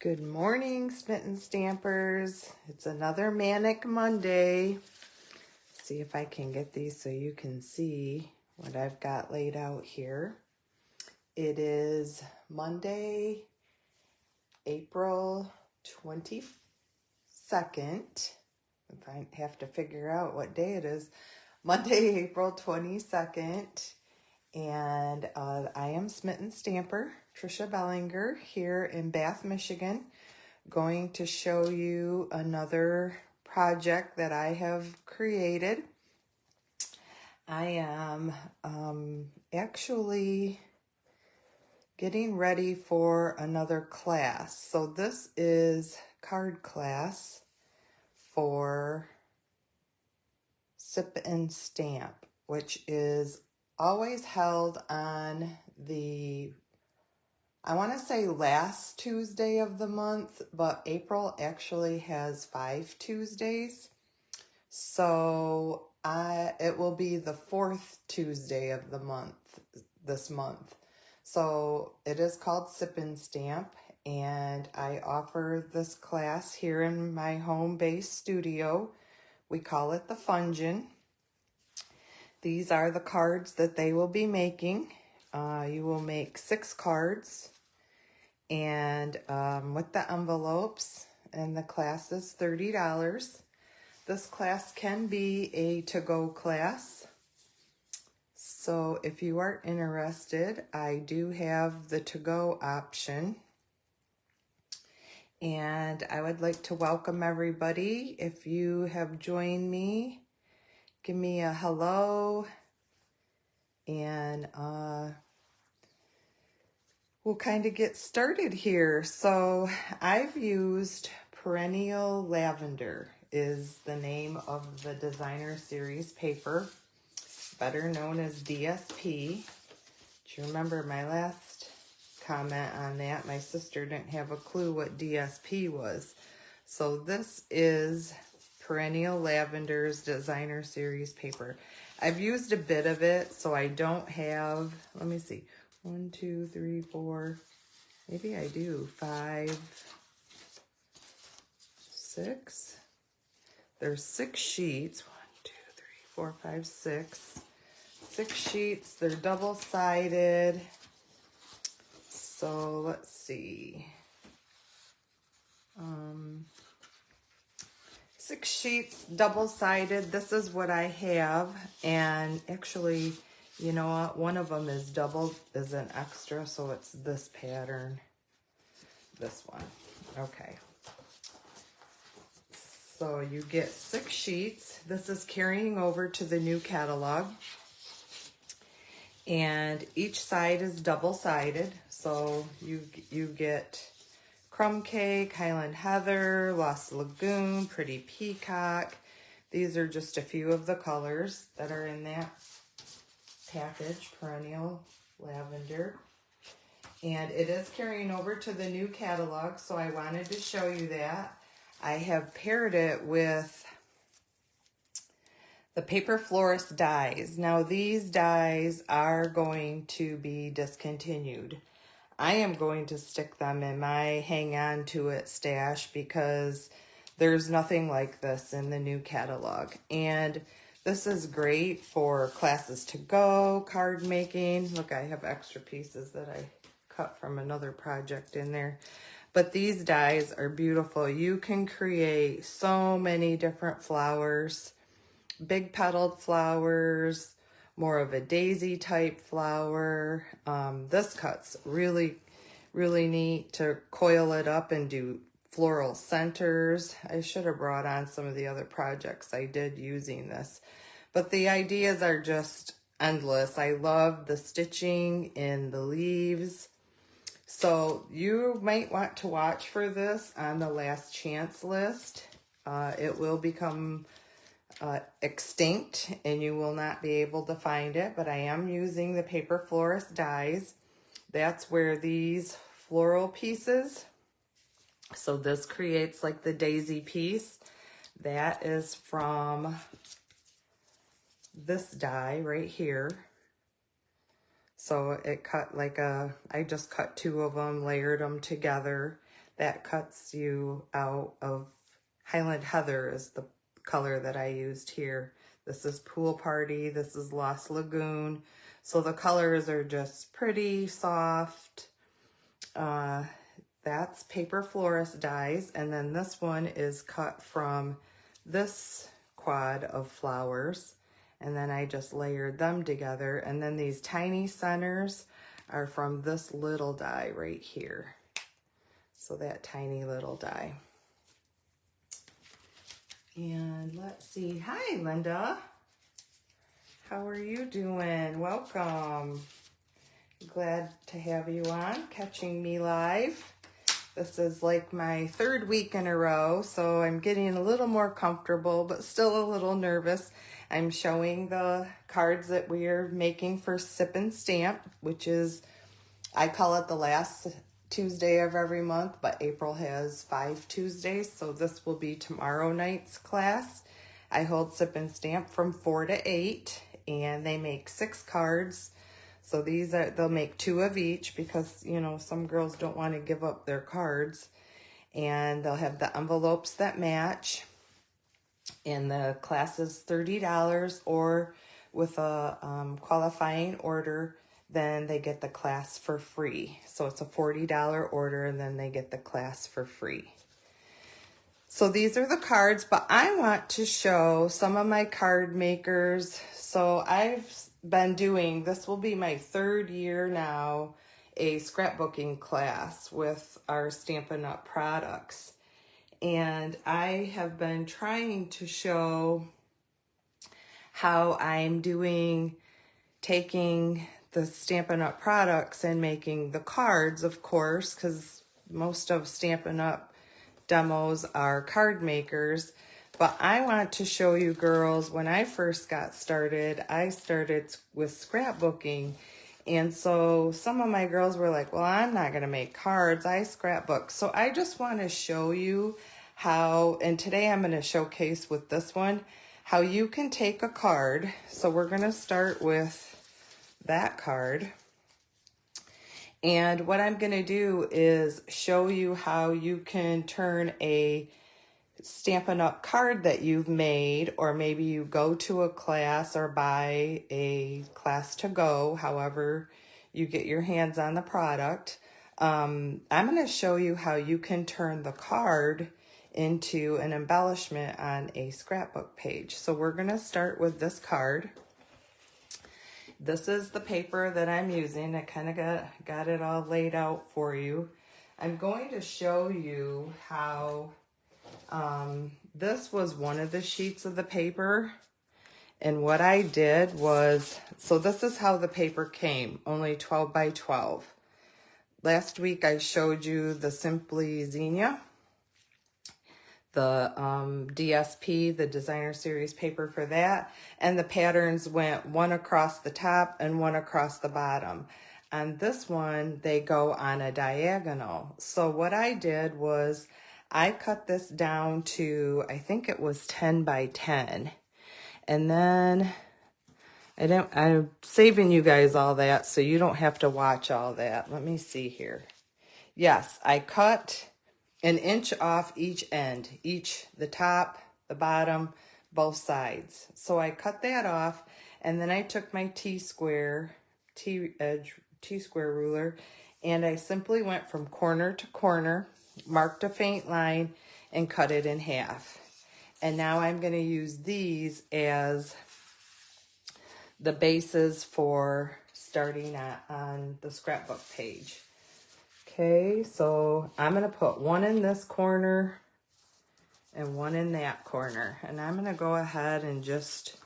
Good morning, Smitten Stampers. It's another Manic Monday. See if I can get these so you can see what I've got laid out here. It is Monday, April 22nd. If I have to figure out what day it is. Monday, April 22nd. And I am Smitten Stamper, Trisha Bellinger, here in Bath, Michigan, going to show you another project that I have created. I am actually getting ready for another class. So this is card class for Sip and Stamp, which is always held on the, I want to say last Tuesday of the month, but April actually has 5 Tuesdays. So it will be the 4th Tuesday of the month, this month. So it is called Sip and Stamp, and I offer this class here in my home-based studio. We call it the Fungin. These are the cards that they will be making. You will make 6 cards, and with the envelopes, and the class is $30. This class can be a to-go class. So if you are interested, I do have the to-go option. And I would like to welcome everybody. If you have joined me, give me a hello, and we'll kind of get started here. So I've used Perennial Lavender is the name of the designer series paper, better known as DSP. Do you remember my last comment on that? My sister didn't have a clue what DSP was. So this is Perennial Lavender's designer series paper. I've used a bit of it, so I don't have, let me see, 1, 2, 3, 4, maybe I do, 5, 6. There's 6 sheets. 1, 2, 3, 4, 5, 6. 6 sheets. They're double-sided. So let's see. 6 sheets, double-sided. This is what I have. And actually, you know what? One of them is double, is an extra, so it's this pattern. This one. Okay. So you get 6 sheets. This is carrying over to the new catalog. And each side is double-sided. So you get Crumb Cake, Highland Heather, Lost Lagoon, Pretty Peacock. These are just a few of the colors that are in that package, Perennial Lavender. And it is carrying over to the new catalog, so I wanted to show you that. I have paired it with the Paper Florist dies. Now these dies are going to be discontinued. I am going to stick them in my hang on to it stash because there's nothing like this in the new catalog. And this is great for classes to go, card making. Look, I have extra pieces that I cut from another project in there. But these dies are beautiful. You can create so many different flowers, big petaled flowers, more of a daisy type flower. This cut's really, really neat to coil it up and do floral centers. I should have brought on some of the other projects I did using this. But the ideas are just endless. I love the stitching in the leaves. So you might want to watch for this on the last chance list. It will become extinct and you will not be able to find it, but I am using the Paper Florist dies. That's where these floral pieces, so this creates like the daisy piece. That is from this die right here. So it cut like I just cut 2 of them, layered them together. that cuts you out of Highland Heather is the color that I used here. This is Pool Party. This is Lost Lagoon. So the colors are just pretty soft. That's Paper Florist dies. And then this one is cut from this quad of flowers. And then I just layered them together. And then these tiny centers are from this little die right here. So that tiny little die. And let's see. Hi, Linda. How are you doing? Welcome. Glad to have you on, catching me live. This is like my third week in a row, so I'm getting a little more comfortable, but still a little nervous. I'm showing the cards that we're making for Sip and Stamp, which is, I call it the last Tuesday of every month, but April has 5 Tuesdays, so this will be tomorrow night's class. I hold Sip and Stamp from 4 to 8, and they make 6 cards. So these are, they'll make 2 of each because, you know, some girls don't want to give up their cards. And they'll have the envelopes that match. And the class is $30, or with a qualifying order, then they get the class for free. So it's a $40 order, and then they get the class for free. So these are the cards, but I want to show some of my card makers. So I've been doing, this will be my 3rd year now, a scrapbooking class with our Stampin' Up products. And I have been trying to show how I'm doing, taking the Stampin' Up products and making the cards, of course, because most of Stampin' Up demos are card makers. But I want to show you girls, when I first got started, I started with scrapbooking. And so some of my girls were like, well, I'm not going to make cards, I scrapbook. So I just want to show you how, and today I'm going to showcase with this one, how you can take a card. So we're going to start with that card. And what I'm going to do is show you how you can turn a Stampin' Up card that you've made, or maybe you go to a class or buy a class to go, however you get your hands on the product. I'm going to show you how you can turn the card into an embellishment on a scrapbook page. So we're going to start with this card. This is the paper that I'm using. I kind of got it all laid out for you. I'm going to show you how this was one of the sheets of the paper, and what I did was, so this is how the paper came, only 12 by 12. Last week I showed you the Simply Xenia, the DSP, the designer series paper for that, and the patterns went one across the top and one across the bottom. On this one, they go on a diagonal. So what I did was I cut this down to, I think it was 10 by 10. And then I'm saving you guys all that so you don't have to watch all that. Let me see here. Yes, I cut 1 inch off each end, the top, the bottom, both sides. So I cut that off, and then I took my T-square ruler, and I simply went from corner to corner, marked a faint line, and cut it in half. And now I'm going to use these as the bases for starting on the scrapbook page. Okay, so I'm going to put one in this corner and one in that corner. And I'm going to go ahead and just,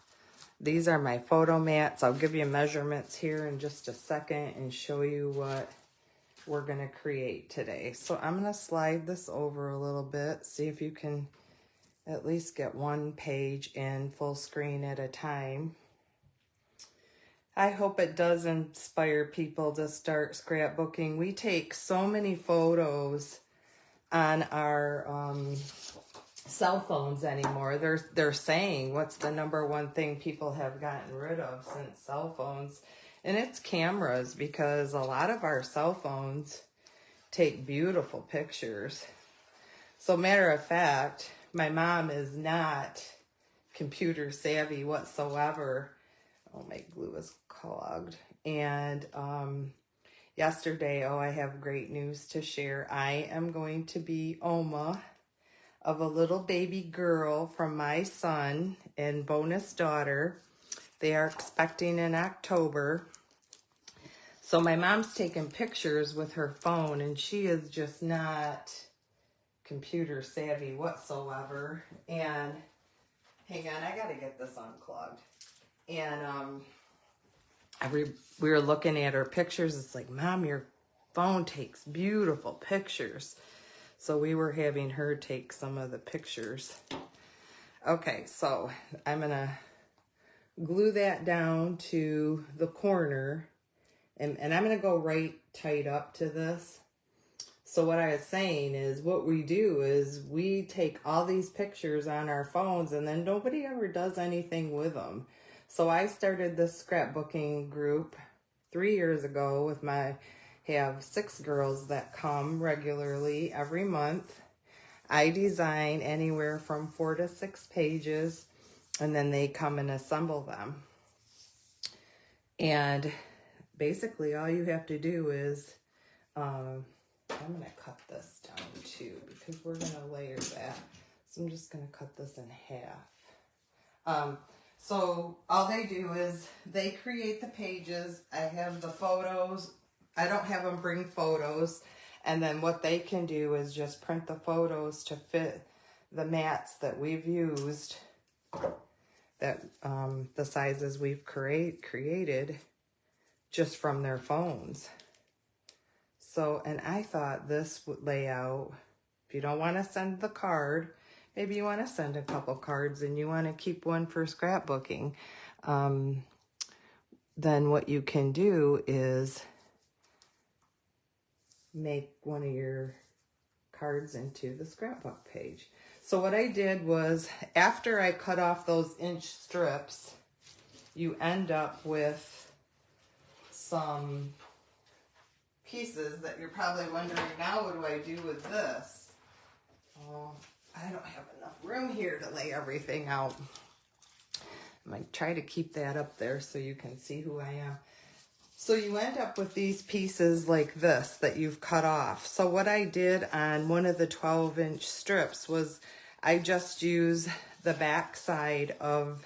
these are my photo mats. I'll give you measurements here in just a second and show you what we're going to create today. So I'm going to slide this over a little bit, see if you can at least get one page in full screen at a time. I hope it does inspire people to start scrapbooking. We take so many photos on our cell phones anymore. They're saying what's the #1 thing people have gotten rid of since cell phones, and it's cameras, because a lot of our cell phones, take beautiful pictures. So matter of fact, my mom is not computer savvy whatsoever. Oh, my glue is clogged. And yesterday, I have great news to share. I am going to be Oma of a little baby girl from my son and bonus daughter. They are expecting in October. So my mom's taking pictures with her phone, and she is just not computer savvy whatsoever. And hang on, I gotta get this unclogged. And we were looking at her pictures. It's like, Mom, your phone takes beautiful pictures. So we were having her take some of the pictures. Okay, so I'm gonna glue that down to the corner, and I'm gonna go right tight up to this. So what I was saying is, what we do is we take all these pictures on our phones, and then nobody ever does anything with them. So I started this scrapbooking group 3 years ago with have 6 girls that come regularly every month. I design anywhere from 4 to 6 pages, and then they come and assemble them. And basically all you have to do is, I'm going to cut this down too, because we're going to layer that. So I'm just going to cut this in half. So all they do is they create the pages. I have the photos. I don't have them bring photos. And then what they can do is just print the photos to fit the mats that we've used, that the sizes we've created just from their phones. So, and I thought this layout, if you don't want to send the card, maybe you want to send a couple cards and you want to keep one for scrapbooking, then what you can do is make one of your cards into the scrapbook page. So what I did was, after I cut off those inch strips, you end up with some pieces that you're probably wondering, now what do I do with this? Oh, I don't have enough room here to lay everything out. I might try to keep that up there so you can see who I am. So you end up with these pieces like this that you've cut off. So what I did on one of the 12-inch strips was I just used the back side of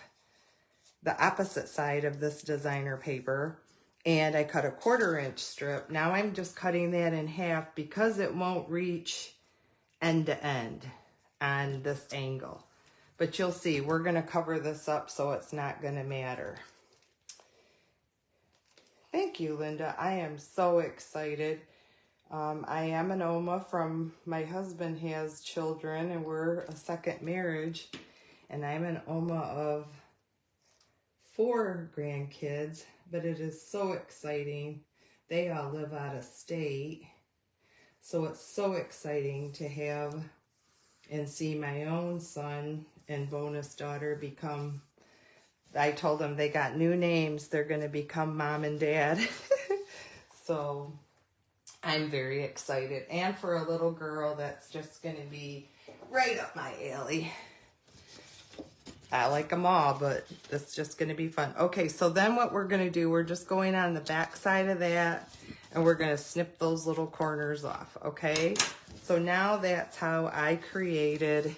the opposite side of this designer paper, and I cut a 1/4-inch strip. Now I'm just cutting that in half because it won't reach end to end on this angle. But you'll see, we're going to cover this up so it's not going to matter. Thank you, Linda. I am so excited. I am an Oma from, my husband has children and we're a second marriage. And I'm an Oma of 4 grandkids, but it is so exciting. They all live out of state. So it's so exciting to have and see my own son and bonus daughter become, I told them they got new names. They're going to become Mom and Dad. So I'm very excited. And for a little girl, that's just going to be right up my alley. I like them all, but it's just going to be fun. Okay, so then what we're going to do, we're just going on the back side of that, and we're going to snip those little corners off, okay? So now that's how I created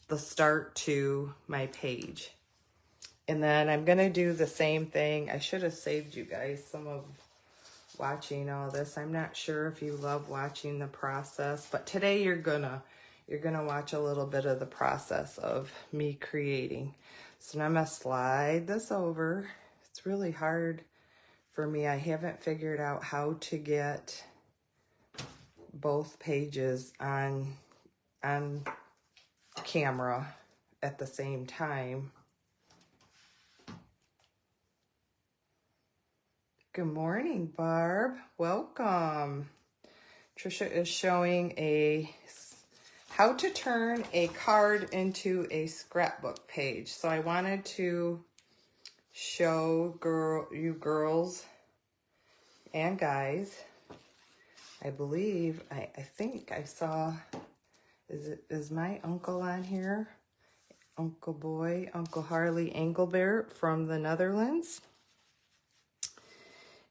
the start to my page. And then I'm going to do the same thing. I should have saved you guys some of watching all this. I'm not sure if you love watching the process, but today you're gonna watch a little bit of the process of me creating. So now I'm gonna slide this over. It's really hard for me. I haven't figured out how to get both pages on camera at the same time. Good morning, Barb. Welcome. Trisha is showing how to turn a card into a scrapbook page. So I wanted to show you girls and guys. I believe, I think I saw, is my uncle on here? Uncle Boy, Uncle Harley Engelbert from the Netherlands.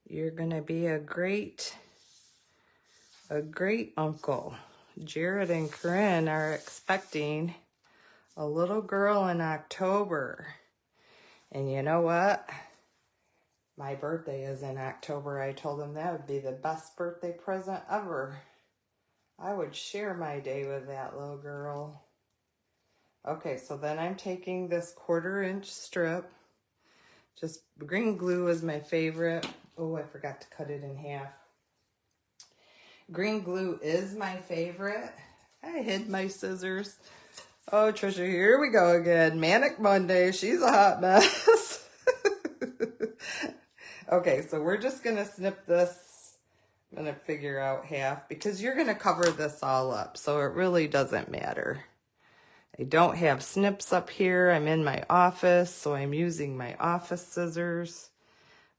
You're gonna be a great uncle. Jared and Corinne are expecting a little girl in October. And you know what? My birthday is in October. I told them that would be the best birthday present ever. I would share my day with that little girl. Okay, so then I'm taking this 1/4-inch strip. Just green glue is my favorite. Oh, I forgot to cut it in half. Green glue is my favorite. I hid my scissors. Oh, Trisha, here we go again. Manic Monday. She's a hot mess. Okay, so we're just going to snip this. I'm going to figure out half because you're going to cover this all up, so it really doesn't matter. I don't have snips up here. I'm in my office, so I'm using my office scissors.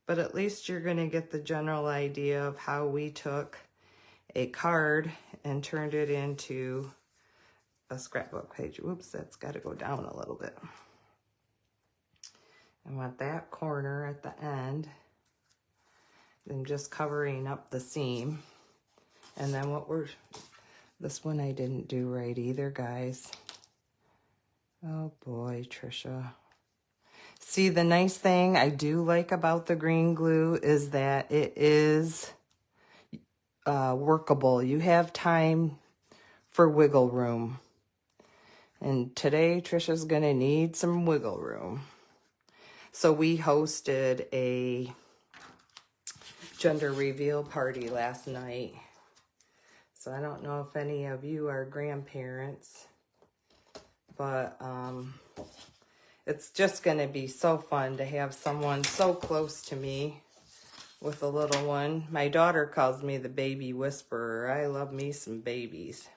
But at least you're going to get the general idea of how we took a card and turned it into a scrapbook page. Oops, that's got to go down a little bit. I want that corner at the end. Then just covering up the seam. And then this one I didn't do right either, guys. Oh boy, Trisha. See, the nice thing I do like about the green glue is that it is workable. You have time for wiggle room. And today, Trisha's gonna need some wiggle room. So we hosted a gender reveal party last night. So I don't know if any of you are grandparents, but it's just going to be so fun to have someone so close to me with a little one. My daughter calls me the baby whisperer. I love me some babies.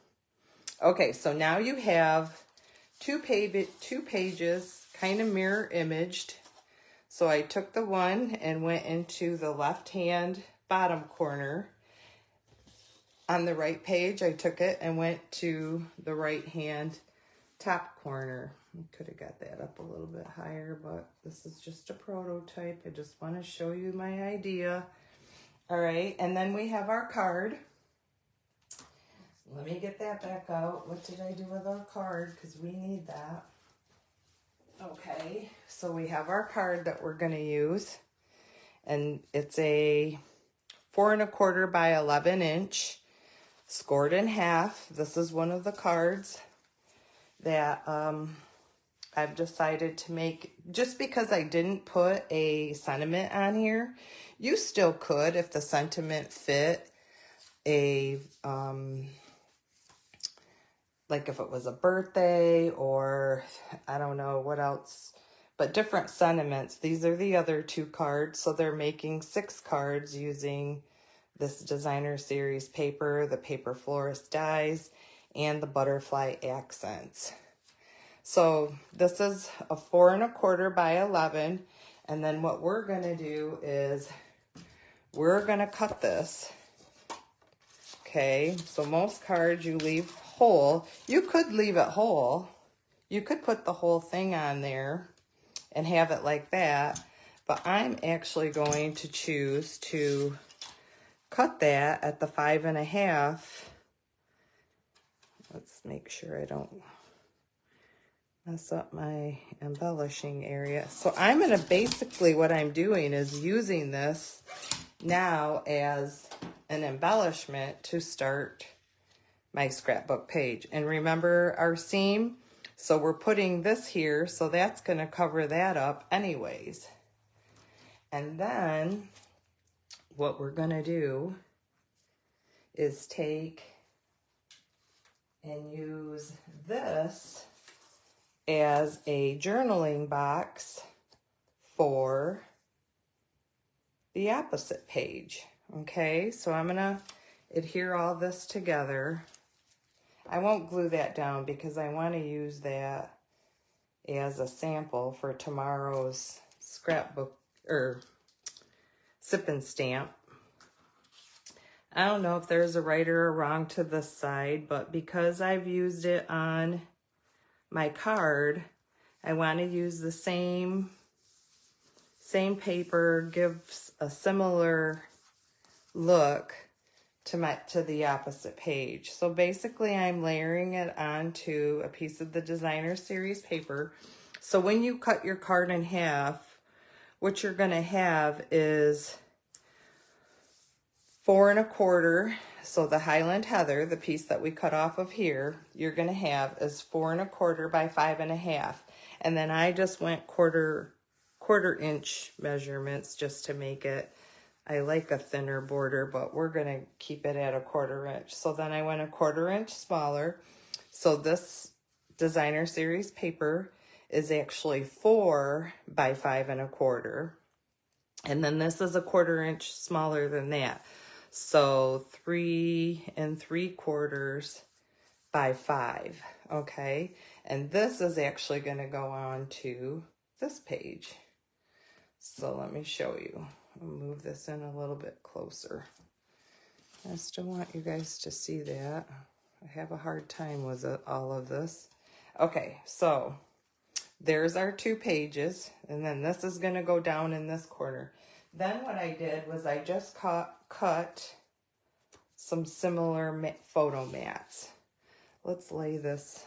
Okay, so now you have two pages kind of mirror imaged. So I took the one and went into the left-hand bottom corner. On the right page, I took it and went to the right-hand top corner. I could have got that up a little bit higher, but this is just a prototype. I just want to show you my idea. All right, and then we have our card. Let me get that back out. What did I do with our card? Because we need that. Okay, so we have our card that we're going to use, and it's a 4 1/4 by 11 inch, scored in half. This is one of the cards that I've decided to make, just because I didn't put a sentiment on here. You still could if the sentiment fit a like if it was a birthday or I don't know what else, but different sentiments. These are the other 2 cards. So they're making 6 cards using this designer series paper, the paper florist dies, and the butterfly accents. So this is a 4 1/4 by 11. And then what we're going to do is we're going to cut this. Okay, so most cards you leave whole. You could leave it whole. You could put the whole thing on there and have it like that. But I'm actually going to choose to cut that at the 5 1/2. Let's make sure I don't mess up my embellishing area. So I'm going to basically, what I'm doing is using this now as an embellishment to start my scrapbook page. And remember our seam? So we're putting this here, so that's going to cover that up anyways. And then what we're going to do is take and use this as a journaling box for the opposite page. Okay, so I'm going to adhere all this together. I won't glue that down because I want to use that as a sample for tomorrow's scrapbook or sip and stamp. I don't know if there's a right or a wrong to this side, but because I've used it on my card, I want to use the same paper, gives a similar look to the opposite page. So basically I'm layering it onto a piece of the designer series paper. So when you cut your card in half, what you're going to have is 4 1/4. So the Highland Heather, the piece that we cut off of here, you're going to have is 4 1/4 by 5 1/2. And then I just went quarter inch measurements just to make it, I like a thinner border, but we're going to keep it at a 1/4 inch. So then I went a 1/4 inch smaller. So this designer series paper is actually 4 by 5 1/4. And then this is a 1/4 inch smaller than that. So 3 3/4 by 5. Okay. And this is actually going to go on to this page. So let me show you. I'll move this in a little bit closer. I still want you guys to see that. I have a hard time with all of this. Okay, so there's our 2 pages, and then this is going to go down in this corner. Then what I did was I just cut some similar photo mats. Let's lay this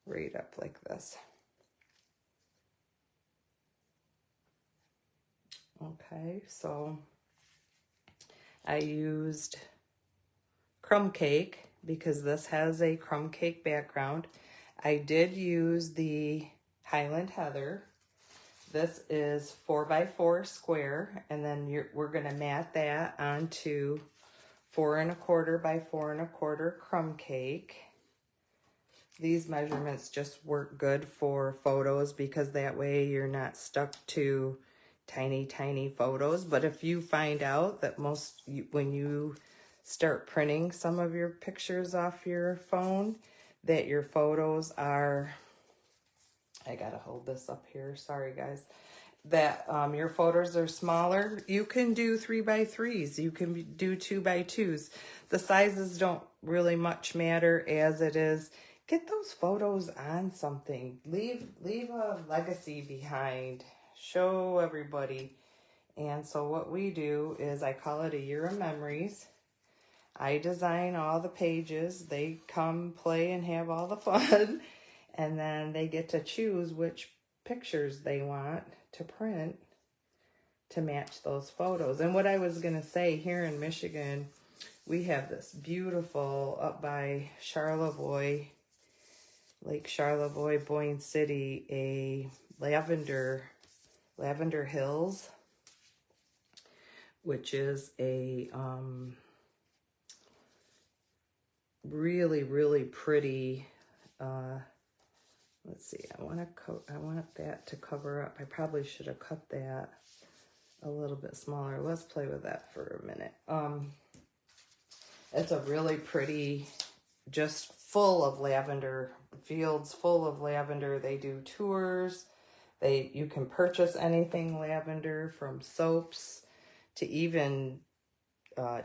right up like this. Okay, so I used crumb cake because this has a crumb cake background. I did use the Highland Heather. This is 4 by 4 square, and then we're going to mat that onto 4 1/4 by 4 1/4 crumb cake. These measurements just work good for photos because that way you're not stuck to tiny photos. But if you find out that when you start printing some of your pictures off your phone, that your photos are, I gotta hold this up here, sorry guys, that your photos are smaller, you can do 3 by 3s, you can do 2 by 2s. The sizes don't really much matter, as it is, get those photos on something, leave a legacy behind, show everybody. And so what we do is I call it a year of memories. I design all the pages, they come play and have all the fun, and then they get to choose which pictures they want to print to match those photos. And what I was going to say, here in Michigan, we have this beautiful, up by Charlevoix, Lake Charlevoix, Boyne City, a Lavender Hills, which is a really pretty, let's see, I want that to cover up. I probably should have cut that a little bit smaller. Let's play with that for a minute. It's a really pretty, just full of lavender, fields full of lavender. They do tours. You can purchase anything lavender, from soaps to even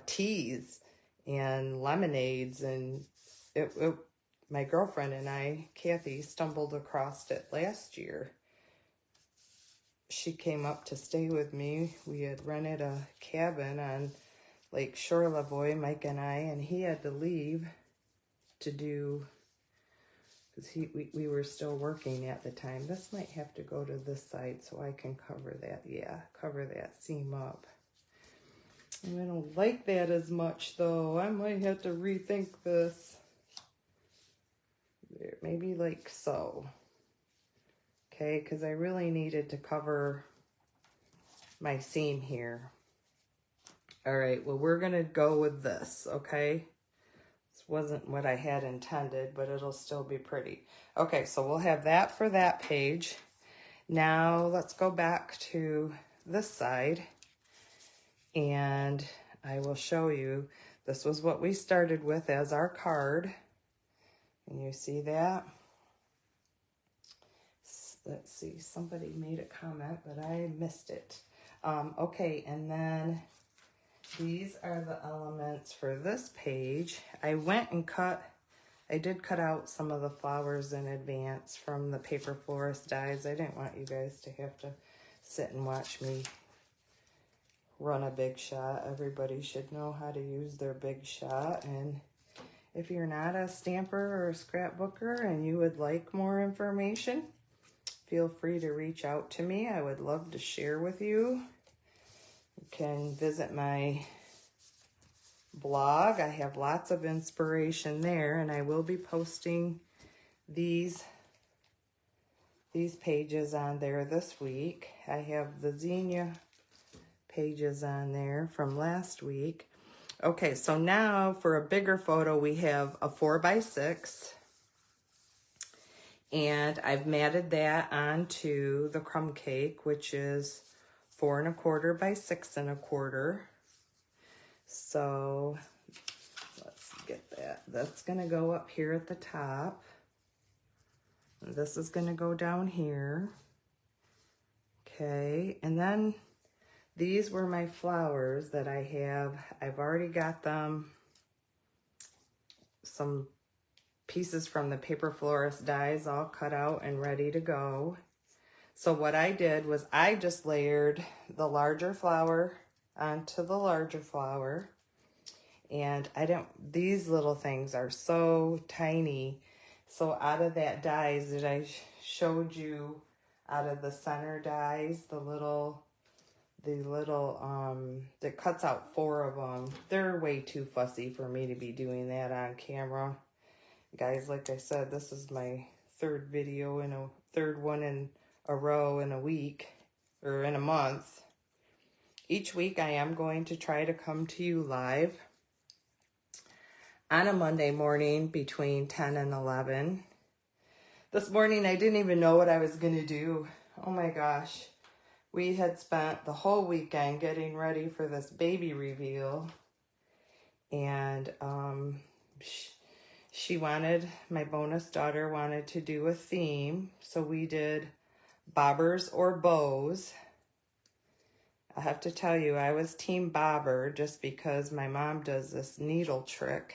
teas and lemonades. And my girlfriend and I, Kathy, stumbled across it last year. She came up to stay with me. We had rented a cabin on Lake Charlevoix, Mike and I, and he had to leave to do, because we were still working at the time. This might have to go to this side so I can cover that. Yeah, cover that seam up. And I don't like that as much, though. I might have to rethink this. There, maybe like so. Okay, because I really needed to cover my seam here. All right, well, we're going to go with this, okay? This wasn't what I had intended, but it'll still be pretty. Okay, so we'll have that for that page. Now let's go back to this side, and I will show you. This was what we started with as our card. And you see that? Let's see, somebody made a comment, but I missed it. Okay, and then these are the elements for this page. I did cut out some of the flowers in advance from the paper florist dies. I didn't want you guys to have to sit and watch me run a big shot. Everybody should know how to use their big shot. And if you're not a stamper or a scrapbooker and you would like more information, feel free to reach out to me. I would love to share with you. You can visit my blog. I have lots of inspiration there, and I will be posting these pages on there this week. I have the zinnia pages on there from last week. Okay, so now for a bigger photo, we have a 4x6, and I've matted that onto the crumb cake, which is 4 1/4 by 6 1/4. So let's get that. That's going to go up here at the top. This is going to go down here. Okay, and then these were my flowers that I have. I've already got them, some pieces from the paper florist dies all cut out and ready to go. So what I did was I just layered the larger flower onto the larger flower. And these little things are so tiny. So out of that dies that I showed you, out of the center dies, that cuts out 4 of them. They're way too fussy for me to be doing that on camera. Guys, like I said, this is my third one in a row in a week, or in a month. Each week I am going to try to come to you live on a Monday morning between 10 and 11. This morning I didn't even know what I was going to do. Oh my gosh. We had spent the whole weekend getting ready for this baby reveal. And my bonus daughter wanted to do a theme. So we did bobbers or bows. I have to tell you, I was team bobber just because my mom does this needle trick.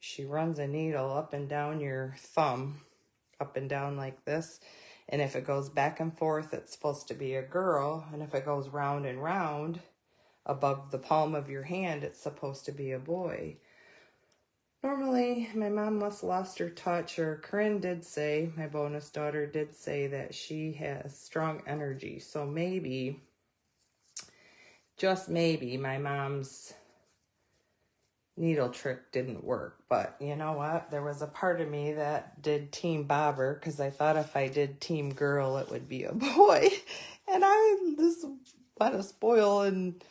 She runs a needle up and down your thumb, up and down like this. And if it goes back and forth, it's supposed to be a girl. And if it goes round and round above the palm of your hand, it's supposed to be a boy. Normally, my mom must have lost her touch, or Corinne did say, my bonus daughter did say that she has strong energy. So maybe, just maybe, my mom's needle trick didn't work. But you know what? There was a part of me that did team bobber, because I thought if I did team girl, it would be a boy. And I just want to spoil and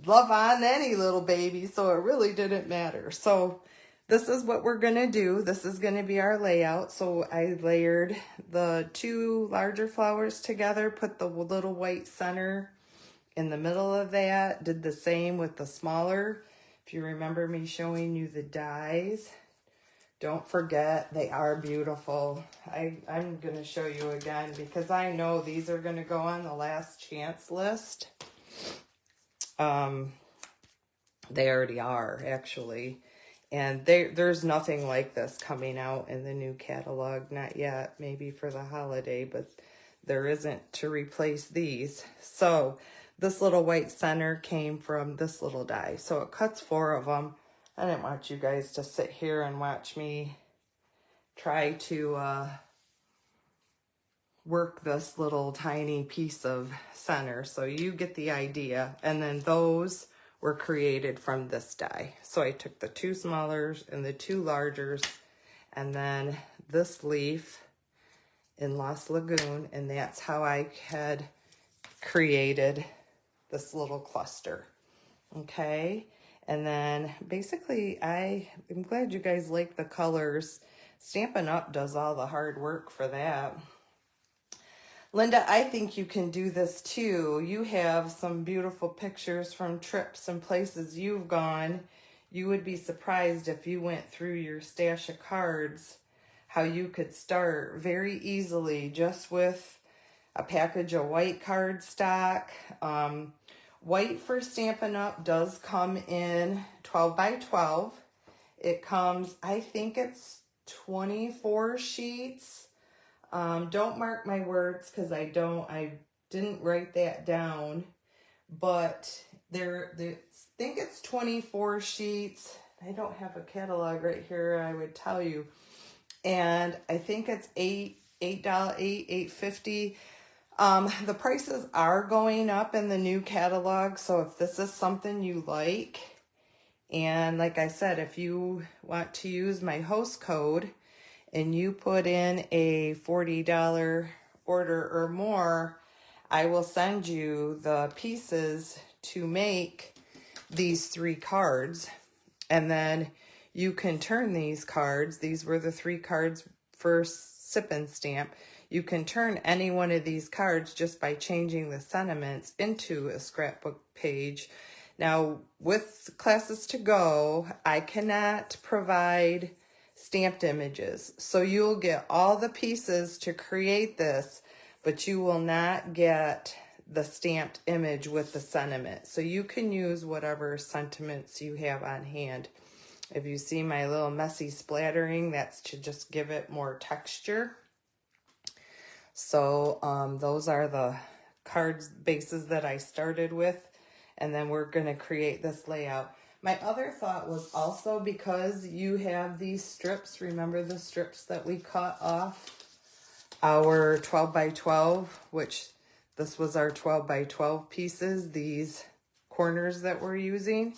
love on any little baby, so it really didn't matter. So this is what we're going to do. This is going to be our layout. So I layered the 2 larger flowers together, put the little white center in the middle of that, did the same with the smaller. If you remember me showing you the dies, don't forget, they are beautiful. I'm going to show you again because I know these are going to go on the last chance list. They already are, actually. And there's nothing like this coming out in the new catalog. Not yet, maybe for the holiday, but there isn't to replace these. So this little white center came from this little die. So it cuts 4 of them. I didn't want you guys to sit here and watch me try to work this little tiny piece of center. So you get the idea. And then those were created from this die. So I took the 2 smallers and the 2 largers, and then this leaf in Lost Lagoon, and that's how I had created this little cluster. Okay, and then basically I'm glad you guys like the colors. Stampin' Up does all the hard work for that. Linda, I think you can do this too. You have some beautiful pictures from trips and places you've gone. You would be surprised if you went through your stash of cards, how you could start very easily just with a package of white cardstock, White for Stampin' Up does come in 12 by 12. It comes, I think it's 24 sheets. Don't mark my words because I didn't write that down. But I think it's 24 sheets. I don't have a catalog right here, I would tell you. And I think it's $8.50. The prices are going up in the new catalog, so if this is something you like, and like I said, if you want to use my host code and you put in a $40 order or more, I will send you the pieces to make these 3 cards. And then you can turn these cards. These were the 3 cards for Sip and Stamp. You can turn any one of these cards just by changing the sentiments into a scrapbook page. Now, with Classes to Go, I cannot provide stamped images. So you'll get all the pieces to create this, but you will not get the stamped image with the sentiment. So you can use whatever sentiments you have on hand. If you see my little messy splattering, that's to just give it more texture. So those are the cards bases that I started with, and then we're going to create this layout. My other thought was also, because you have these strips, remember the strips that we cut off our 12 by 12, which this was our 12 by 12 pieces, these corners that we're using.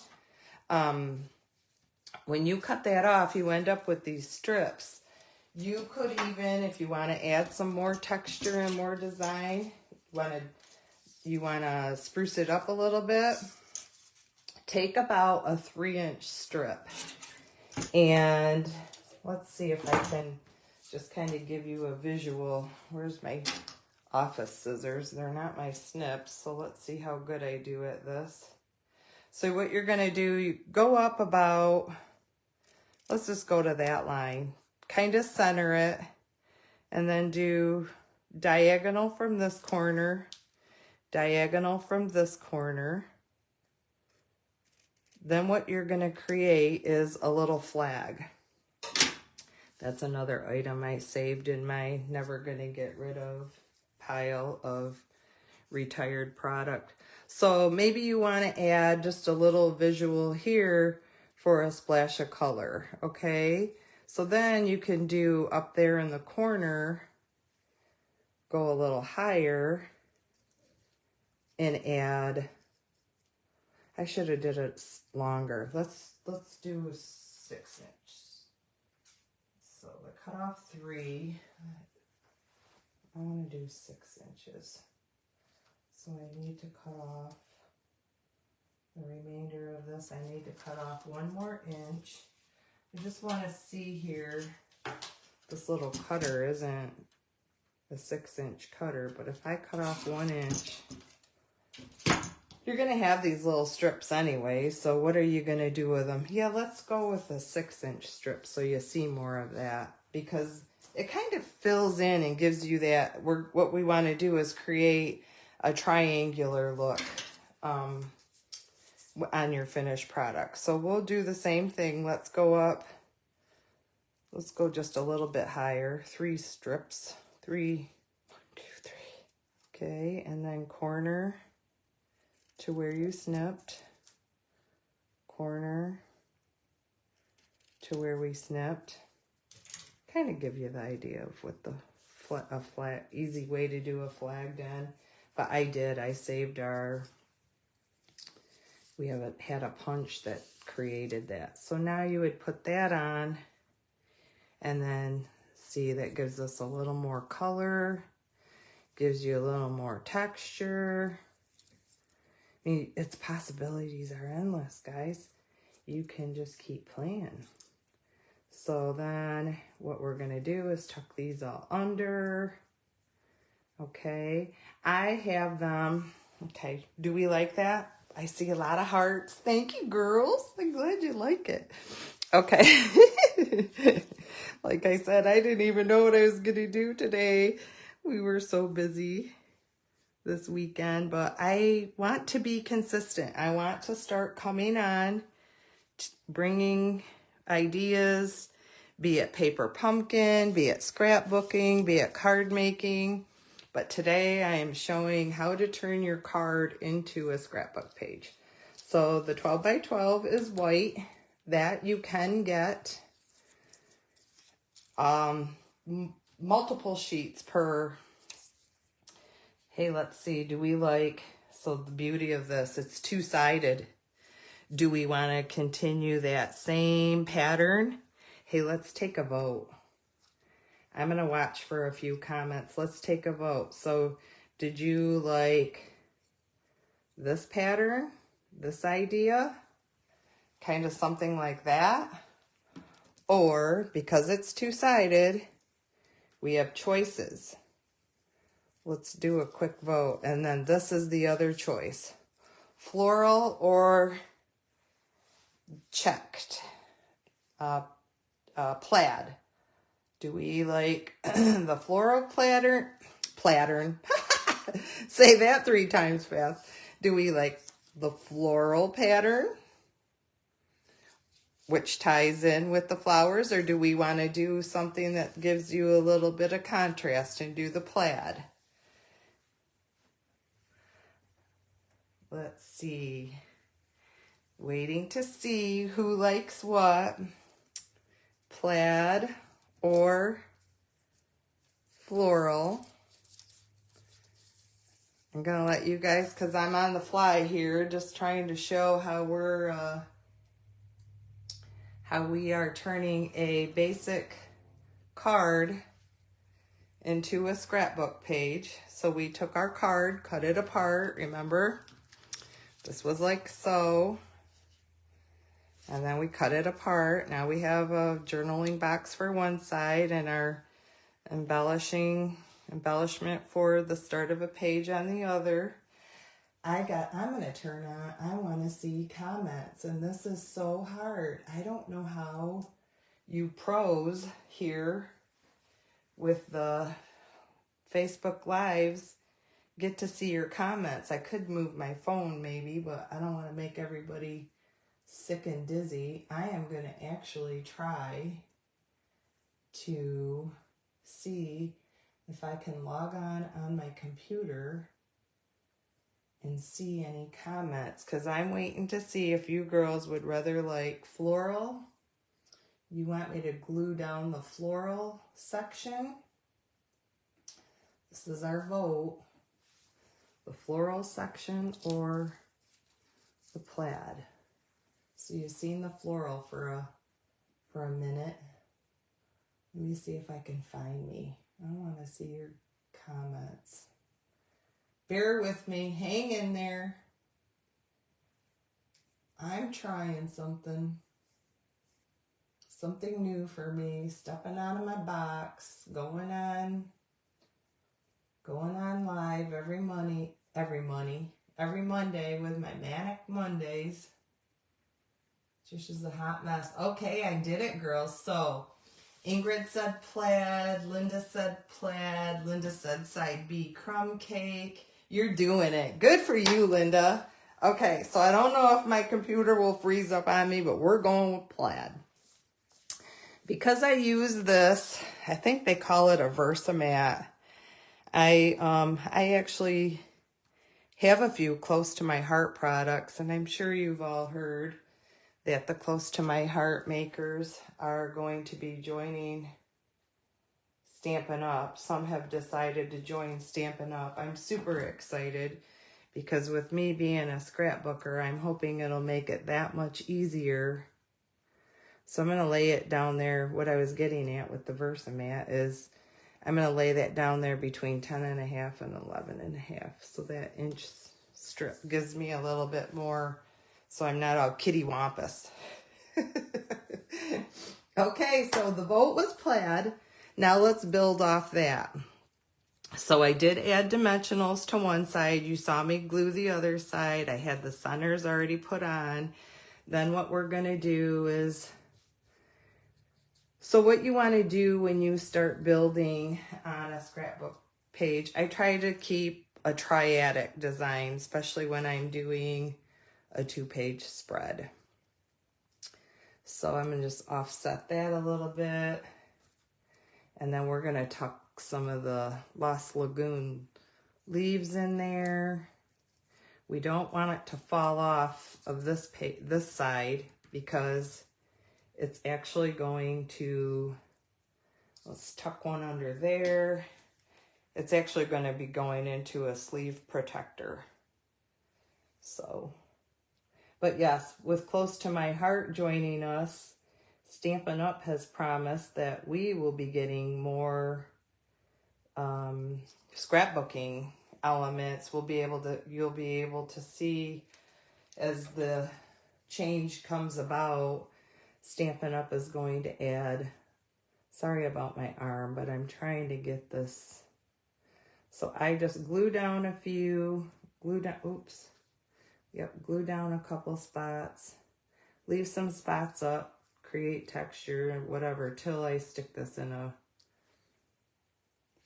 When you cut that off, you end up with these strips. You could even, if you want to add some more texture and more design, you want to spruce it up a little bit, take about a 3-inch strip. And let's see if I can just kind of give you a visual. Where's my office scissors? They're not my snips, so let's see how good I do at this. So what you're going to do, you go up about, let's just go to that line. Kind of center it, and then do diagonal from this corner, diagonal from this corner. Then what you're going to create is a little flag. That's another item I saved in my never going to get rid of pile of retired product. So maybe you want to add just a little visual here for a splash of color, okay? So then you can do up there in the corner, go a little higher and add, I should have did it longer. Let's do 6 inch. So the cut off 3, I want to do 6 inches. So I need to cut off the remainder of this. I need to cut off 1 more inch. I just want to see here, this little cutter isn't a 6-inch cutter, but if I cut off 1 inch, you're going to have these little strips anyway, so what are you going to do with them? Yeah, let's go with a 6-inch strip so you see more of that, because it kind of fills in and gives you that. What we want to do is create a triangular look on your finished product. So we'll do the same thing. Let's go up. Let's go just a little bit higher. 3 strips. 3, 1, 2, 3. Okay, and then corner to where you snipped. Corner to where we snipped. Kind of give you the idea of what the flat, easy way to do a flag done. But I saved our, we haven't had a punch that created that. So now you would put that on, and then see that gives us a little more color, gives you a little more texture. I mean, its possibilities are endless, guys. You can just keep playing. So then what we're going to do is tuck these all under. Okay, I have them. Okay, do we like that? I see a lot of hearts. Thank you, girls. I'm glad you like it. Okay. Like I said, I didn't even know what I was going to do today. We were so busy. this weekend, but I want to be consistent. I want to start coming on, bringing ideas, be it paper pumpkin, be it scrapbooking, be it card making. But today I am showing how to turn your card into a scrapbook page. So the 12 by 12 is white. That you can get multiple sheets per. Hey, let's see. Do we like, so the beauty of this, it's two-sided. Do we want to continue that same pattern? Hey, let's take a vote. I'm going to watch for a few comments. Let's take a vote. So did you like this pattern, this idea? Kind of something like that? Or, because it's two-sided, we have choices. Let's do a quick vote. And then this is the other choice. Floral or checked. Plaid. Do we like the floral pattern? Say that 3 times fast. Do we like the floral pattern, which ties in with the flowers, or do we want to do something that gives you a little bit of contrast and do the plaid? Let's see. Waiting to see who likes what. Plaid or floral. I'm going to let you guys, because I'm on the fly here, just trying to show how we are turning a basic card into a scrapbook page. So we took our card, cut it apart, remember? This was like so. And then we cut it apart. Now we have a journaling box for one side and our embellishment for the start of a page on the other. I'm going to turn on, I want to see comments, and this is so hard. I don't know how you pros here with the Facebook Lives get to see your comments. I could move my phone maybe, but I don't want to make everybody sick and dizzy. I am going to actually try to see if I can log on my computer and see any comments, because I'm waiting to see if you girls would rather like floral. You want me to glue down the floral section? This is our vote. The floral section or the plaid. So you've seen the floral for a minute. Let me see if I can find me. I want to see your comments. Bear with me. Hang in there. I'm trying something. Something new for me. Stepping out of my box. Going on live every Monday with my Manic Mondays. Just is a hot mess. Okay, I did it, girls. So Ingrid said plaid, Linda said plaid, Linda said side B crumb cake. You're doing it. Good for you, Linda. Okay, so I don't know if my computer will freeze up on me, but we're going with plaid. Because I use this, I think they call it a Versamat. I actually have a few close to my heart products, and I'm sure you've all heard that the close to my heart makers are going to be joining Stampin' Up. Some have decided to join Stampin' Up. I'm super excited because with me being a scrapbooker, I'm hoping it'll make it that much easier. So I'm going to lay it down there. What I was getting at with the Versamat is I'm going to lay that down there between 10.5 and 11.5. So that inch strip gives me a little bit more, so I'm not all kitty-wampus. Okay, so the vote was plaid. Now let's build off that. So I did add dimensionals to one side. You saw me glue the other side. I had the centers already put on. Then what we're going to do is, so what you want to do when you start building on a scrapbook page, I try to keep a triadic design, especially when I'm doing a 2-page spread. So I'm going to just offset that a little bit. And then we're going to tuck some of the Lost Lagoon leaves in there. We don't want it to fall off of this side because it's actually going to, let's tuck one under there. It's actually going to be going into a sleeve protector. So, but yes, with Close to My Heart joining us, Stampin' Up! Has promised that we will be getting more scrapbooking elements. You'll be able to see as the change comes about. Stampin' Up! Is going to add, sorry about my arm, but I'm trying to get this. So I just glue down a few, glue down a couple spots, leave some spots up, create texture and whatever till I stick this in a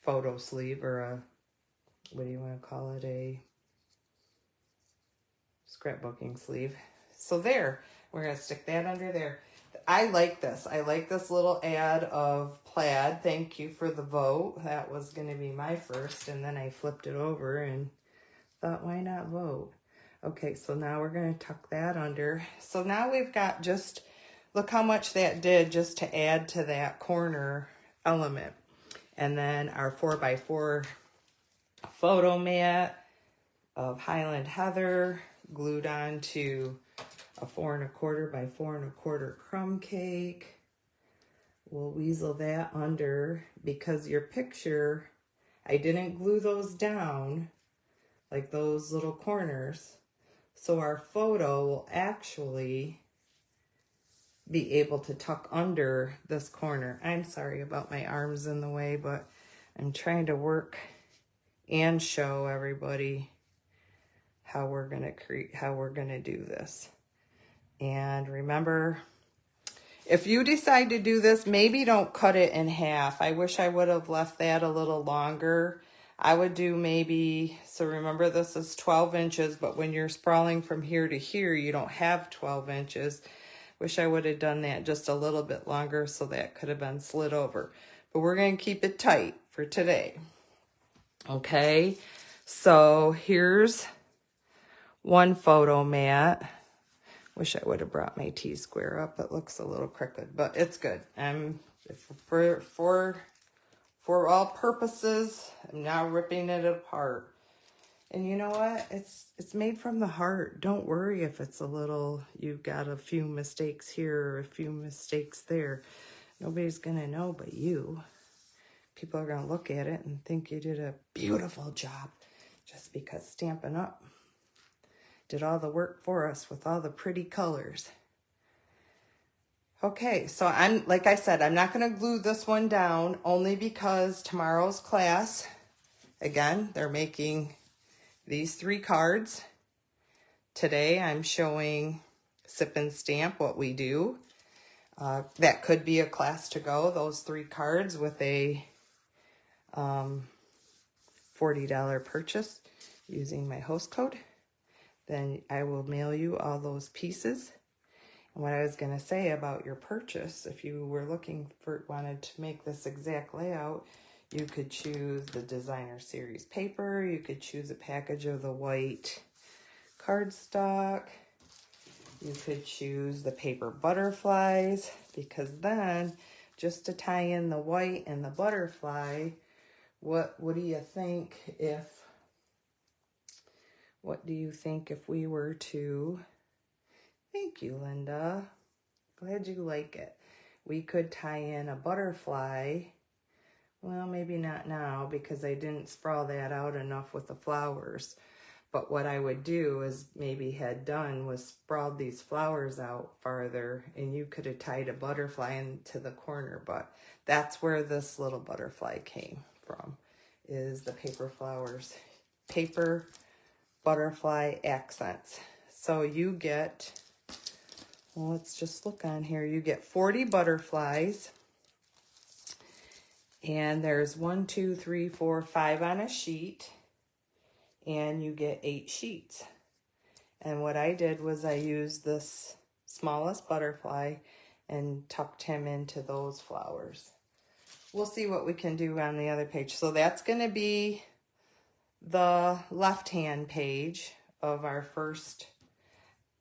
photo sleeve or a, what do you want to call it, a scrapbooking sleeve. So there, we're going to stick that under there. I like this. I like this little ad of plaid. Thank you for the vote. That was going to be my first, and then I flipped it over and thought, why not vote? Okay, so now we're going to tuck that under. So now we've got just, look how much that did just to add to that corner element. And then our 4x4 photo mat of Highland Heather glued onto a 4 1/4 by 4 1/4 crumb cake. We'll weasel that under because your picture, I didn't glue those down like those little corners. So our photo will actually be able to tuck under this corner. I'm sorry about my arms in the way, but I'm trying to work and show everybody how we're going to do this. And remember, if you decide to do this, maybe don't cut it in half. I wish I would have left that a little longer. I would do maybe, so remember this is 12 inches, but when you're sprawling from here to here, you don't have 12 inches. Wish I would have done that just a little bit longer so that could have been slid over. But we're going to keep it tight for today. Okay, so here's one photo mat. Wish I would have brought my T-square up. It looks a little crooked, but it's good. For all purposes, I'm now ripping it apart. And you know what? It's made from the heart. Don't worry if it's a little, you've got a few mistakes here or a few mistakes there. Nobody's going to know but you. People are going to look at it and think you did a beautiful job just because Stampin' Up! Did all the work for us with all the pretty colors. Okay, so like I said, I'm not going to glue this one down only because tomorrow's class, again, they're making these 3 cards. Today I'm showing Sip and Stamp, what we do. That could be a class to go, those 3 cards with a $40 purchase using my host code. Then I will mail you all those pieces. And what I was going to say about your purchase, if you were wanted to make this exact layout, you could choose the designer series paper. You could choose a package of the white cardstock. You could choose the paper butterflies, because then just to tie in the white and the butterfly, what do you think if we were to, thank you, Linda. Glad you like it. We could tie in a butterfly. Well, maybe not now because I didn't sprawl that out enough with the flowers. But what I would do is maybe had done was sprawled these flowers out farther, and you could have tied a butterfly into the corner. But that's where this little butterfly came from, is the paper flowers, paper butterfly accents. So you get, well, let's just look on here. You get 40 butterflies, and there's 1, 2, 3, 4, 5 on a sheet. and you get 8 sheets. And what I did was I used this smallest butterfly and tucked him into those flowers. We'll see what we can do on the other page. So that's going to be the left-hand page of our first.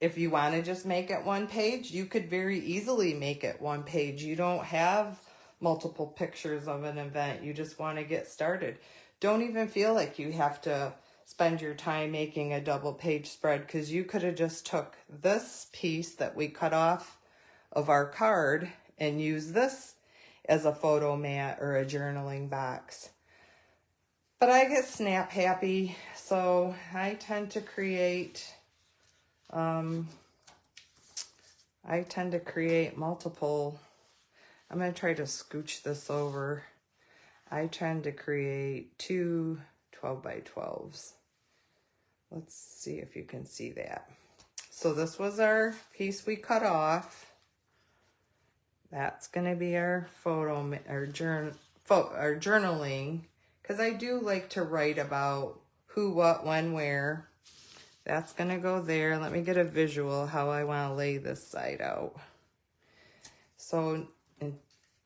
If you want to just make it one page, you could very easily make it one page. You don't have multiple pictures of an event. You just want to get started. Don't even feel like you have to spend your time making a double page spread, because you could have just took this piece that we cut off of our card and used this as a photo mat or a journaling box. But I get snap happy, so I tend to create multiple. I'm going to try to scooch this over. I tend to create 2 12 by 12s. Let's see if you can see that. So this was our piece we cut off. That's going to be our journaling, because I do like to write about who, what, when, where. That's going to go there. Let me get a visual how I want to lay this side out. So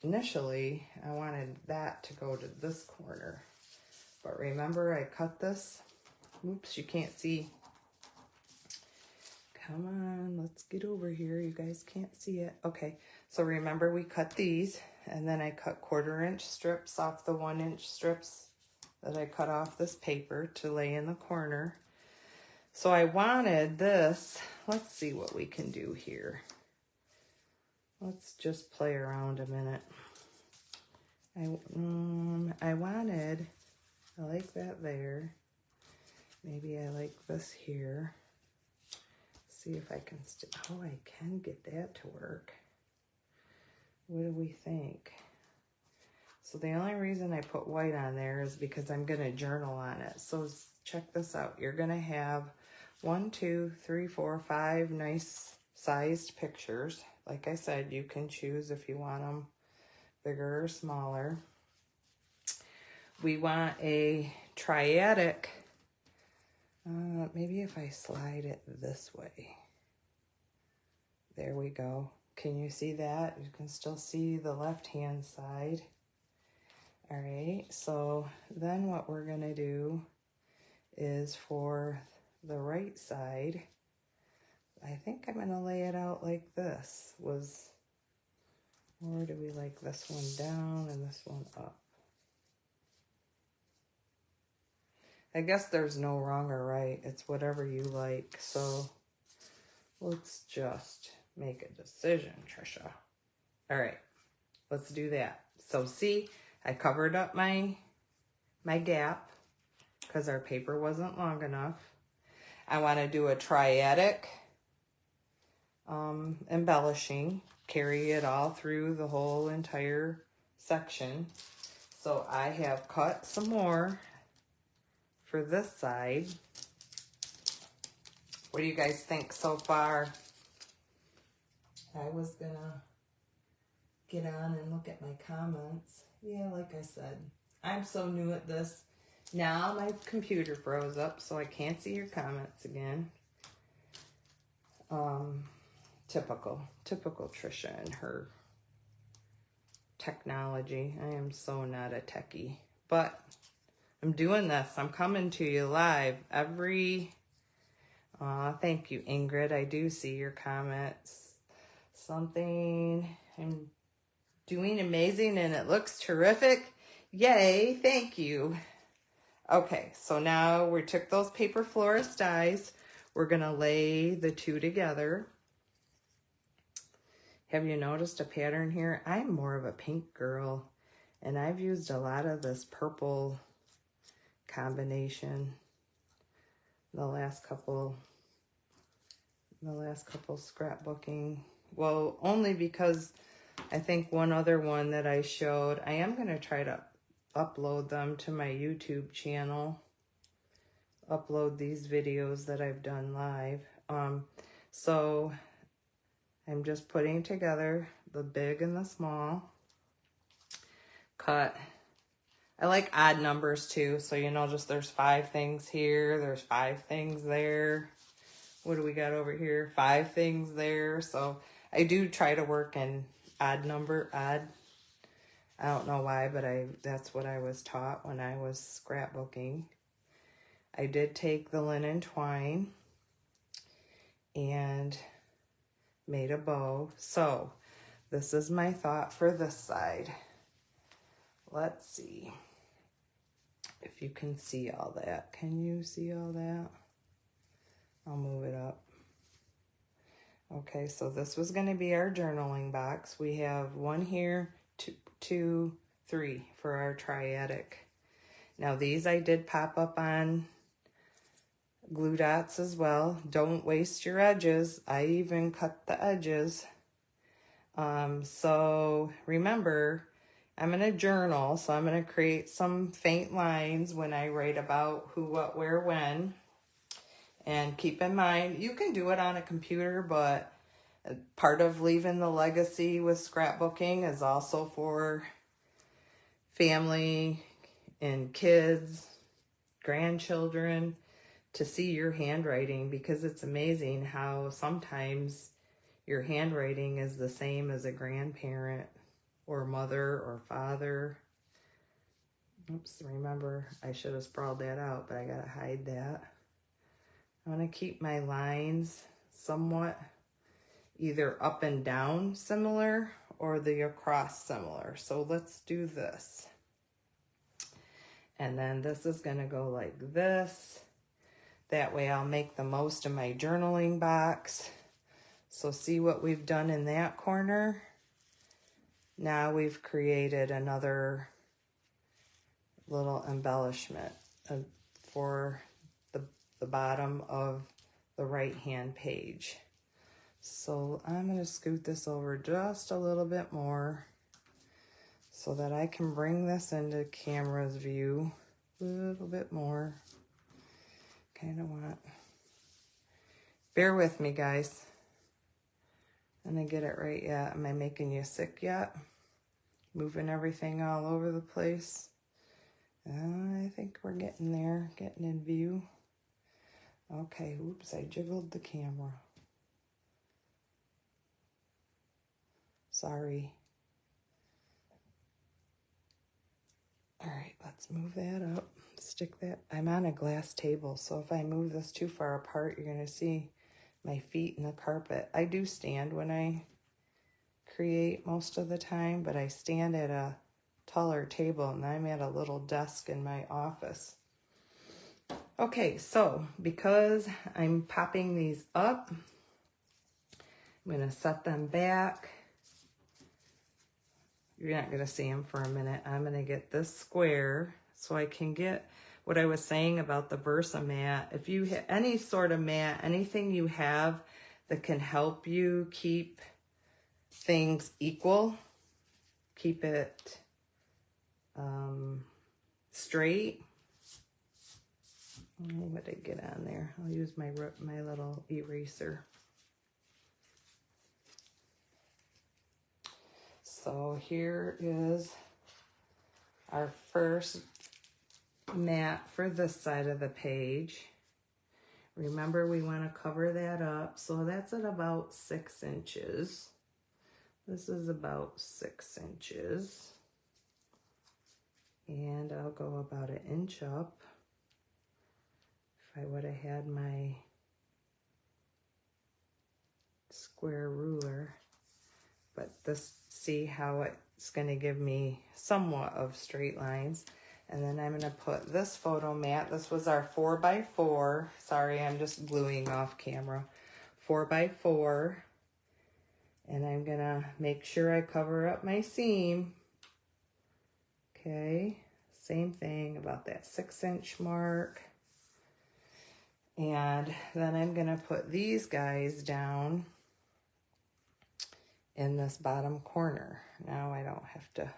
initially, I wanted that to go to this corner. But remember, I cut this. Oops, you can't see. Come on, let's get over here. You guys can't see it. Okay, so remember we cut these, and then I cut 1/4 inch strips off the 1 inch strips that I cut off this paper to lay in the corner. So I wanted this. Let's see what we can do here. Let's just play around a minute. I like that there. Maybe I like this here. See if I can I can get that to work. What do we think? So the only reason I put white on there is because I'm going to journal on it. So check this out. You're going to have 1, 2, 3, 4, 5 nice sized pictures. Like I said, you can choose if you want them bigger or smaller. We want a triadic. Maybe if I slide it this way. There we go. Can you see that? You can still see the left-hand side. All right, so then what we're going to do is for the right side, I think I'm going to lay it out like this. Or do we like this one down and this one up? I guess there's no wrong or right. It's whatever you like. So let's just make a decision, Trisha. All right, let's do that. So see, I covered up my gap because our paper wasn't long enough. I want to do a triadic embellishing, carry it all through the whole entire section. So I have cut some more for this side. What do you guys think so far? I was gonna get on and look at my comments. Yeah, like I said, I'm so new at this. Now my computer froze up, so I can't see your comments again. Typical Trisha and her technology. I am so not a techie, but I'm doing this. I'm coming to you live every. Thank you, Ingrid. I do see your comments. Something. I'm doing amazing and it looks terrific. Yay, thank you. Okay, so now we took those paper florist dies. We're going to lay the two together. Have you noticed a pattern here? I'm more of a pink girl, and I've used a lot of this purple combination the last couple scrapbooking. Well, only because I think one other one that I showed, I am going to try to upload them to my YouTube channel. Upload these videos that I've done live. So I'm just putting together the big and the small. Cut I like odd numbers too. So, you know, just there's 5 things here. There's 5 things there. What do we got over here? 5 things there. So I do try to work in odd. I don't know why, but that's what I was taught when I was scrapbooking. I did take the linen twine and made a bow. So this is my thought for this side. Let's see if you can see all that. Can you see all that? I'll move it up. Okay, so this was going to be our journaling box. We have 1 here, 2, 3 for our triadic. Now these I did pop up on glue dots as well. Don't waste your edges. I even cut the edges. So remember, I'm going to journal, so I'm going to create some faint lines when I write about who, what, where, when. And keep in mind, you can do it on a computer, but part of leaving the legacy with scrapbooking is also for family and kids, grandchildren, to see your handwriting, because it's amazing how sometimes your handwriting is the same as a grandparent or mother or father. Oops, remember, I should have sprawled that out, but I gotta hide that. I want to keep my lines somewhat either up and down similar or the across similar. So let's do this. And then this is going to go like this. That way I'll make the most of my journaling box. So see what we've done in that corner? Now we've created another little embellishment for the bottom of the right-hand page. So I'm going to scoot this over just a little bit more so that I can bring this into camera's view a little bit more. Kind of want, bear with me guys. I'm going to get it right yet. Am I making you sick yet? Moving everything all over the place. I think we're getting there, getting in view. Okay, oops, I jiggled the camera. Sorry. All right, let's move that up. Stick that. I'm on a glass table, so if I move this too far apart, you're going to see my feet in the carpet. I do stand when I create most of the time, but I stand at a taller table, and I'm at a little desk in my office. Okay, so because I'm popping these up, I'm going to set them back. You're not going to see them for a minute. I'm going to get this square so I can get what I was saying about the Versa mat. If you have any sort of mat, anything you have that can help you keep things equal, keep it straight. What did I get on there? I'll use my little eraser. So here is our first mat for this side of the page. Remember, we want to cover that up. So that's at about 6 inches. This is about 6 inches. And I'll go about 1 inch up. If I would have had my square ruler. But this, see how it's going to give me somewhat of straight lines. And then I'm going to put this photo mat. This was our 4x4. Sorry, I'm just gluing off camera. 4x4. And I'm going to make sure I cover up my seam. Okay, same thing about that 6 inch mark. And then I'm going to put these guys down in this bottom corner. Now I don't have to,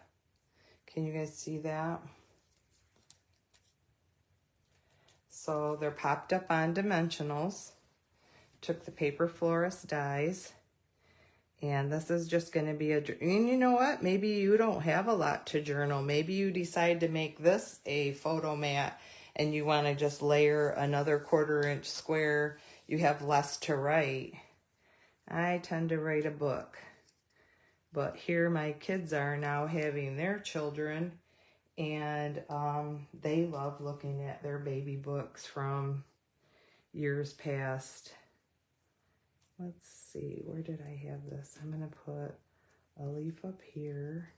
can you guys see that? So they're popped up on dimensionals. Took the Paper Florist dies And this is just going to be and you know what? Maybe you don't have a lot to journal. Maybe you decide to make this a photo mat and you want to just layer another 1/4 inch square. You have less to write. I tend to write a book. But here my kids are now having their children, and they love looking at their baby books from years past. Let's see, where did I have this? I'm going to put a leaf up here.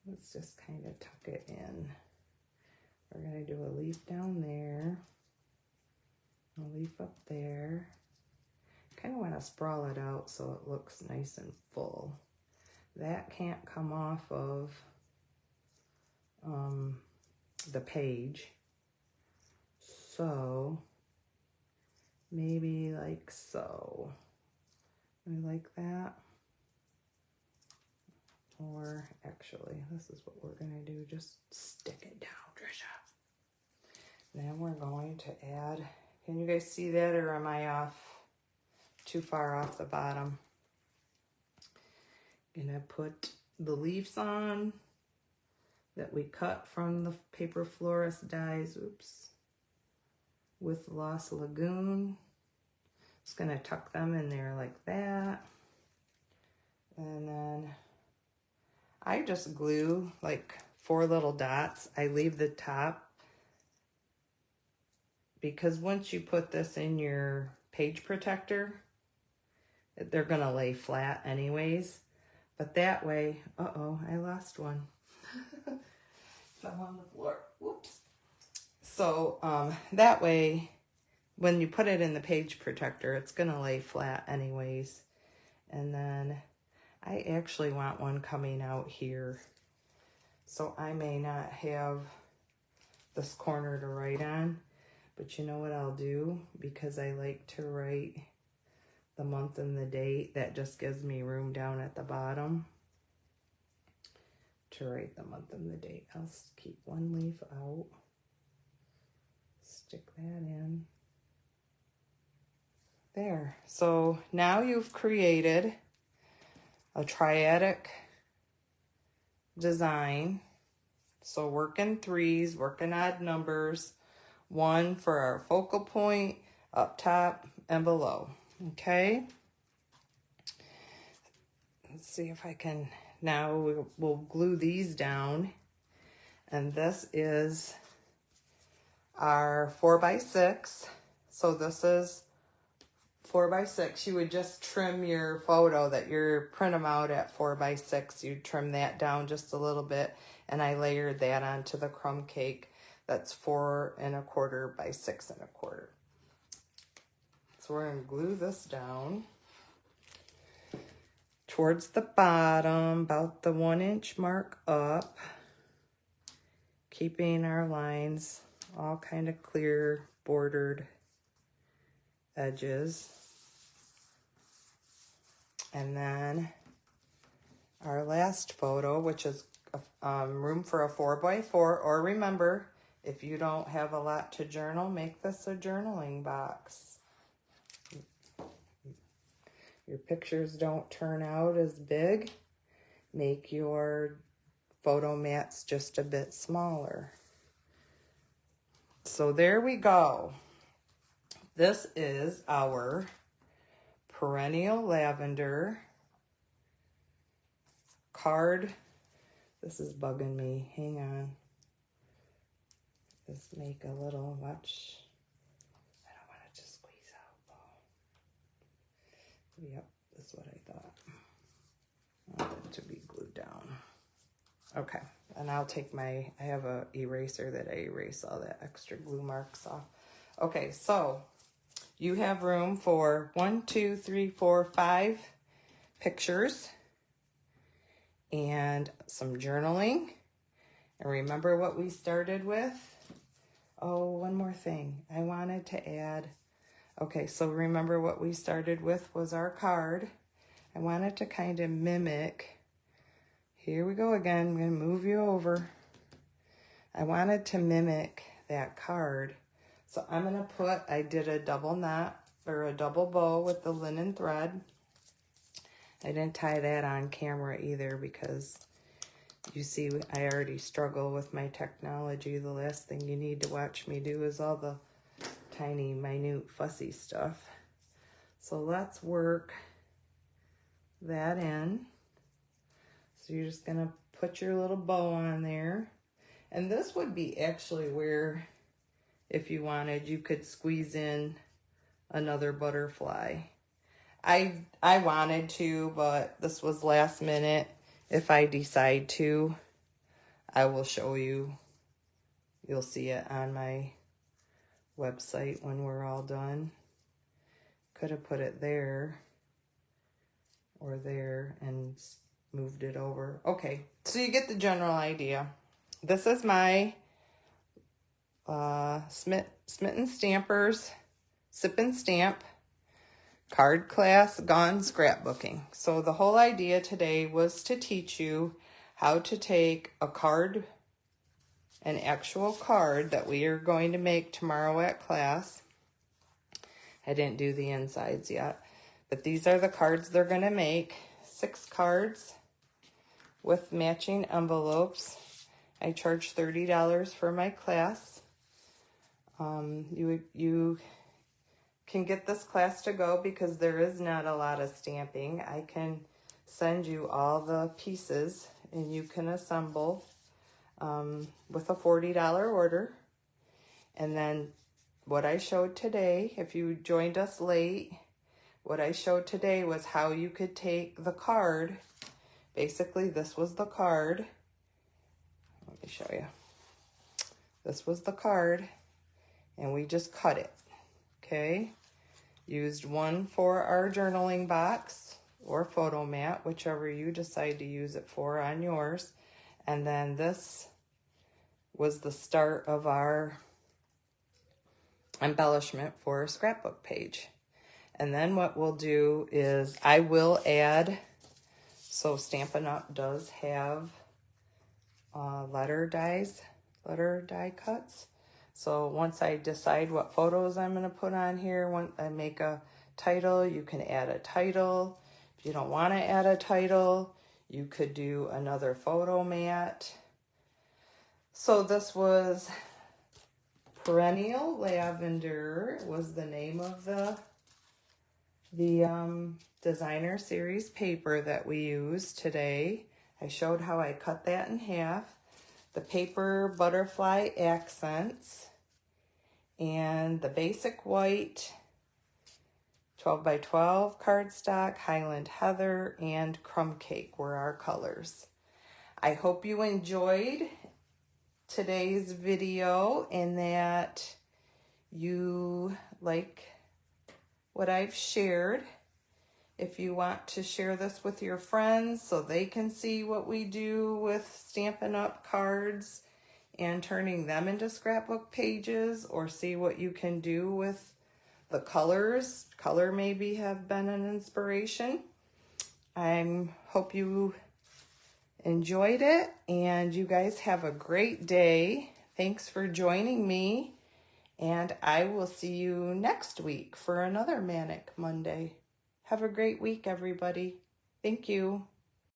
Let's just kind of tuck it in. We're going to do a leaf down there, a leaf up there. Kind of want to sprawl it out so it looks nice and full. That can't come off of the page. So maybe like so. I like that. Or actually, this is what we're going to do. Just stick it down, Trisha. Then we're going to add, can you guys see that, or am I off? Too far off the bottom. Gonna put the leaves on that we cut from the Paper Florist dies, oops, with Lost Lagoon. Just gonna tuck them in there like that. And then I just glue like 4 little dots. I leave the top because once you put this in your page protector, they're gonna lay flat anyways. But that way, uh-oh, I lost one. Fell on the floor, whoops. So that way, when you put it in the page protector, it's gonna lay flat anyways. And then I actually want one coming out here. So I may not have this corner to write on, but you know what I'll do? Because I like to write the month and the date, that just gives me room down at the bottom to write the month and the date. I'll keep one leaf out, stick that in. There. So now you've created a triadic design. So work in 3s, work in odd numbers, 1 for our focal point, up top and below. Okay, let's see if I can, now we'll glue these down, and this is our 4x6. So this is 4x6. You would just trim your photo that you're print them out at 4x6. You trim that down just a little bit, and I layered that onto the crumb cake. That's 4 1/4 by 6 1/4. So we're going to glue this down towards the bottom, about the 1 inch mark up, keeping our lines all kind of clear, bordered edges. And then our last photo, which is room for a 4x4, or remember, if you don't have a lot to journal, make this a journaling box. Your pictures don't turn out as big, make your photo mats just a bit smaller. So there we go. This is our Perennial Lavender card. This is bugging me. Hang on. Just make a little, watch. I don't want it to squeeze out though. Yep, that's what I thought. I want it to be glued down. Okay, and I'll take my, I have a eraser that I erase all that extra glue marks off. Okay, so you have room for 1, 2, 3, 4, 5 pictures and some journaling. And remember what we started with? Oh, one more thing. I wanted to add, okay, so remember what we started with was our card. I wanted to kind of mimic, here we go again, I'm going to move you over. I wanted to mimic that card. So I'm going to put, I did a double knot or a double bow with the linen thread. I didn't tie that on camera either because you see I already struggle with my technology. The last thing you need to watch me do is all the tiny, minute, fussy stuff. So let's work that in. So you're just gonna put your little bow on there. And this would be actually where, if you wanted, you could squeeze in another butterfly. I wanted to, but this was last minute. If I decide to, I will show you. You'll see it on my website when we're all done. Could have put it there or there and moved it over. Okay, so you get the general idea. This is my Smitten Stampers Sip and Stamp Card Class Gone Scrapbooking. So the whole idea today was to teach you how to take a card, an actual card that we are going to make tomorrow at class. I didn't do the insides yet, but these are the cards they're going to make. 6 cards with matching envelopes. I charge $30 for my class. You can get this class to go because there is not a lot of stamping. I can send you all the pieces and you can assemble with a $40 order. And then what I showed today, if you joined us late, what I showed today was how you could take the card. Basically, this was the card. Let me show you. This was the card, and we just cut it, okay? Used one for our journaling box or photo mat, whichever you decide to use it for on yours. And then this was the start of our embellishment for a scrapbook page. And then what we'll do is I will add, so Stampin' Up does have letter die cuts. So once I decide what photos I'm going to put on here, when I make a title, you can add a title. If you don't want to add a title, you could do another photo mat. So this was Perennial Lavender was the name of the designer series paper that we used today. I showed how I cut that in half. The paper butterfly accents and the basic white 12 by 12 cardstock, Highland Heather, and Crumb Cake were our colors. I hope you enjoyed today's video and that you like what I've shared. If you want to share this with your friends so they can see what we do with Stampin' Up cards and turning them into scrapbook pages, or see what you can do with the colors. Color maybe have been an inspiration. I hope you enjoyed it and you guys have a great day. Thanks for joining me, and I will see you next week for another Manic Monday. Have a great week, everybody. Thank you.